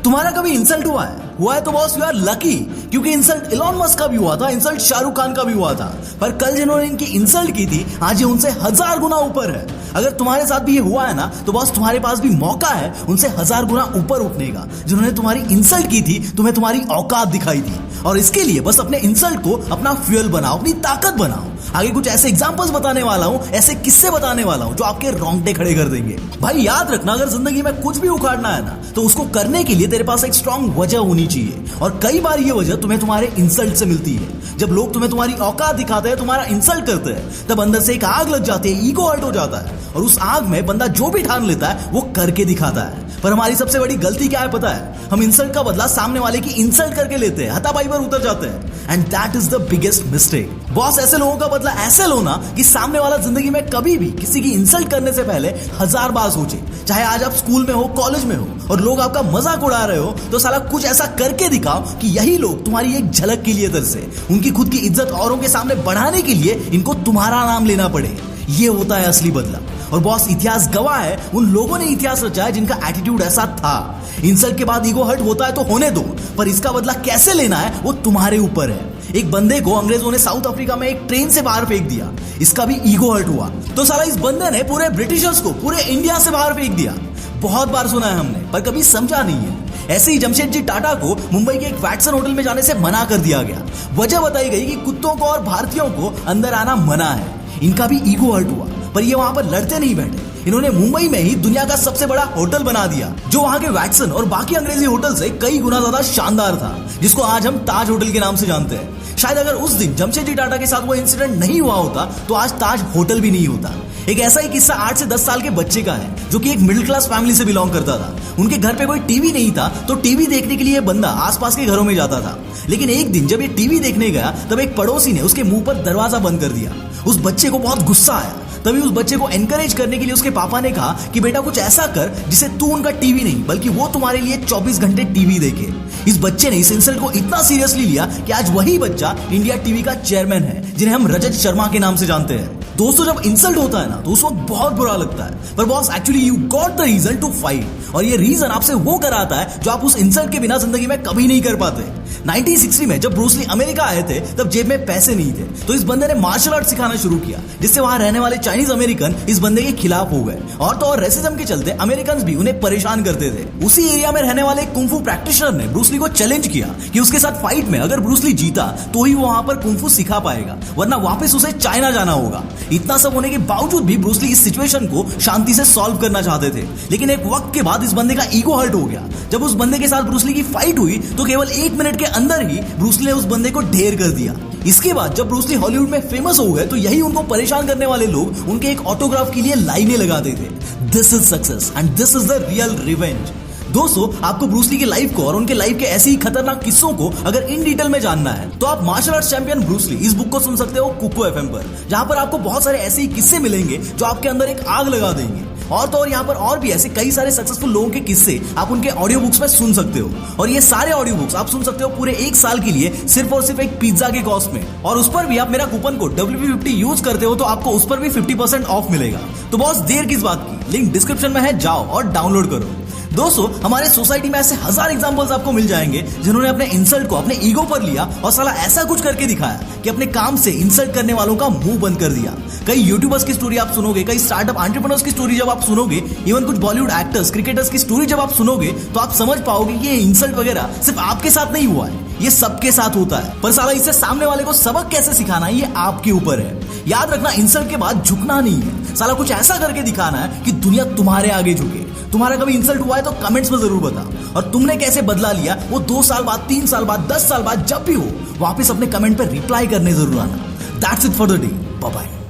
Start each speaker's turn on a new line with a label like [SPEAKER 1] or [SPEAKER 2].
[SPEAKER 1] तुम्हारा कभी इंसल्ट हुआ है तो बॉस यू आर लकी, क्योंकि इंसल्ट इलॉन मस्क का भी हुआ था, इंसल्ट शाहरुख खान का भी हुआ था, पर कल जिन्होंने इनकी इंसल्ट की थी आज ये उनसे 1000 गुना ऊपर है। अगर तुम्हारे साथ भी ये हुआ है ना तो बॉस तुम्हारे पास भी मौका है उनसे 1000 गुना ऊपर उठने का। जिन्होंने तुम्हारी इंसल्ट की थी तुम्हें तुम्हारी औकात दिखाई थी, और इसके लिए बस अपने इंसल्ट को अपना फ्यूल बनाओ, अपनी ताकत बनाओ। आगे कुछ ऐसे एग्जांपल्स बताने वाला हूं, ऐसे किस्से बताने वाला हूं जो आपके रोंगटे खड़े कर देंगे। भाई याद रखना, अगर जिंदगी में कुछ भी उखाड़ना है ना तो उसको करने के लिए तेरे पास एक स्ट्रांग वजह होनी चाहिए, और कई बार ये वजह तुम्हें तुम्हारे इंसल्ट से मिलती है। जब लोग तुम्हें तुम्हारी औकात दिखाते हैं, तुम्हारा इंसल्ट करते हैं, तब अंदर से एक आग लग जाती है, ईगो हर्ट हो जाता है, और उस आग में बंदा जो भी ठान लेता है वो करके दिखाता है। पर हमारी सबसे बड़ी गलती क्या है पता है? हम इंसल्ट का बदला सामने वाले की इंसल्ट करके लेते हैं, हाथापाई पर उतर जाते हैं, and that is the biggest mistake. Boss ऐसे लोगों का बदला ऐसे लो ना कि सामने वाला जिंदगी में कभी भी किसी की इंसल्ट करने से पहले 1000 बार सोचे। चाहे आज आप स्कूल में हो, कॉलेज में हो, और लोग आपका मजाक उड़ा रहे हो, तो साला कुछ ऐसा करके दिखाओ कि यही लोग तुम्हारी एक झलक के लिए तरसे, उनकी खुद की इज्जत औरों के सामने बढ़ाने के लिए इनको तुम्हारा नाम लेना पड़े। ये होता है असली बदला। और बॉस इतिहास गवाह है, उन लोगों ने इतिहास रचा है जिनका एटीट्यूड ऐसा था। इंसल्ट के बाद ईगो हर्ट होता है तो होने दो, पर इसका बदला कैसे लेना है वो तुम्हारे ऊपर है। एक बंदे को अंग्रेजों ने साउथ अफ्रीका में एक ट्रेन से बाहर फेंक दिया, इसका भी ईगो हर्ट हुआ, तो साला इस बंदे ने पूरे ब्रिटिशर्स को पूरे इंडिया से बाहर फेंक दिया। बहुत बार सुना है हमने, पर कभी समझा नहीं है। ऐसे ही जमशेदजी टाटा को मुंबई के एक वैटसन होटल में जाने से मना कर दिया गया। वजह बताई गई कि कुत्तों को और भारतीयों को अंदर आना मना है। इनका भी ईगो हर्ट हुआ, पर ये वहां पर लड़ते नहीं बैठे। इन्होंने मुंबई में ही दुनिया का सबसे बड़ा होटल बना दिया, जो वहां के वैटसन और बाकी अंग्रेजी होटल से कई गुना ज्यादा शानदार था, जिसको आज हम ताज होटल के नाम से जानते हैं। शायद अगर उस दिन जमशेदजी टाटा के साथ वो इंसिडेंट नहीं हुआ होता तो आज ताज होटल भी नहीं होता। एक ऐसा ही किस्सा 8 से 10 साल के बच्चे का है, जो कि एक मिडिल क्लास फैमिली से बिलोंग करता था। उनके घर पे कोई टीवी नहीं था, तो टीवी देखने के लिए बंदा आसपास के घरों में जाता था। लेकिन एक दिन जब ये टीवी देखने गया तब एक पड़ोसी ने उसके मुंह पर दरवाजा बंद कर दिया। उस बच्चे को बहुत गुस्सा आया। तभी उस बच्चे को एनकरेज करने के लिए उसके पापा ने कहा कि बेटा कुछ ऐसा कर जिसे तू उनका टीवी नहीं बल्कि वो तुम्हारे लिए 24 घंटे टीवी देखे। इस बच्चे ने इस इंसल्ट को इतना सीरियसली लिया कि आज वही बच्चा इंडिया टीवी का चेयरमैन है, जिन्हें हम रजत शर्मा के नाम से जानते हैं। दोस्तों, जब इंसल्ट होता है ना तो उस वक्त बहुत बुरा लगता है, पर boss actually you got the reason to fight, और ये रीजन आपसे वो कराता है जो आप उस इंसल्ट के बिना जिंदगी में कभी नहीं कर पाते। 1960 में जब ब्रूस ली अमेरिका आए थे तब जेब में पैसे नहीं थे, तो इस बंदे ने मार्शल आर्ट सिखाना शुरू किया, जिससे वहां रहने वाले चाइनीज अमेरिकन इस बंदे के खिलाफ हो गए, और तो और रेसिज्म के चलते अमेरिकन भी उन्हें परेशान करते थे। उसी एरिया में रहने वाले कुंफू प्रैक्टिशनर ने ब्रूस ली को चैलेंज किया कि उसके साथ फाइट में अगर ब्रूस ली जीता तो ही वो वहां पर कुंफू सिखा पाएगा, वरना वापस उसे चाइना जाना होगा। इतना सब होने के बावजूद भी ब्रूस ली इस सिचुएशन को शांति से सॉल्व करना चाहते थे, लेकिन एक वक्त के बाद इस बंदे का ईगो हर्ट हो गया। जब उस बंदे के साथ ब्रूस ली की फाइट हुई तो केवल 1 मिनट के अंदर ही ब्रूस ली ने उस बंदे को ढेर कर दिया। इसके बाद जब ब्रूस ली हॉलीवुड में फेमस हो गए तो यही उनको परेशान करने वाले लोग उनके एक ऑटोग्राफ के लिए लाइनें लगाते थे। This is success and this is the real revenge. दोस्तों, आपको ब्रूस ली की लाइफ को और उनके लाइफ के ऐसे ही खतरनाक किस्सों को अगर इन डिटेल में जानना है तो आप martial arts champion Bruce Lee इस बुक को सुन सकते हो कुको एफएम पर, जहां पर आपको बहुत सारे ऐसे ही किस्से मिलेंगे जो आपके अंदर एक आग लगा देंगे। और तो और यहाँ पर और भी ऐसे कई सारे सक्सेसफुल लोगों के किस्से आप उनके ऑडियो बुक्स में सुन सकते हो, और ये सारे ऑडियो बुक्स आप सुन सकते हो पूरे 1 साल के लिए सिर्फ और सिर्फ एक पिज्जा के कॉस्ट में, और उस पर भी आप मेरा कूपन कोड WP50 यूज करते हो तो आपको उस पर भी 50% ऑफ मिलेगा। तो बॉस देर किस बात की, लिंक डिस्क्रिप्शन में है, जाओ और डाउनलोड करो। दोस्तों, हमारे सोसाइटी में ऐसे 1000 एग्जांपल्स आपको मिल जाएंगे जिन्होंने अपने इंसल्ट को अपने ईगो पर लिया और साला ऐसा कुछ करके दिखाया कि अपने काम से इंसल्ट करने वालों का मुंह बंद कर दिया। कई यूट्यूबर्स की स्टोरी आप सुनोगे, कई स्टार्टअप एंटरप्रेन्योर्स की स्टोरी जब आप सुनोगे, इवन कुछ बॉलीवुड एक्टर्स, क्रिकेटर्स की स्टोरी जब आप सुनोगे तो आप समझ पाओगे ये इंसल्ट वगैरह सिर्फ आपके साथ नहीं हुआ है, ये सबके साथ होता है। पर साला इससे सामने वाले को सबक कैसे सिखाना है ये आपके ऊपर है। याद रखना, इंसल्ट के बाद झुकना नहीं है, साला कुछ ऐसा करके दिखाना है कि दुनिया तुम्हारे आगे झुके। तुम्हारा कभी इंसल्ट हुआ है तो कमेंट्स में जरूर बता, और तुमने कैसे बदला लिया वो 2 साल बाद, 3 साल बाद, 10 साल बाद जब भी हो वापस अपने कमेंट पर रिप्लाई करने जरूर आना। That's it for the day, bye bye.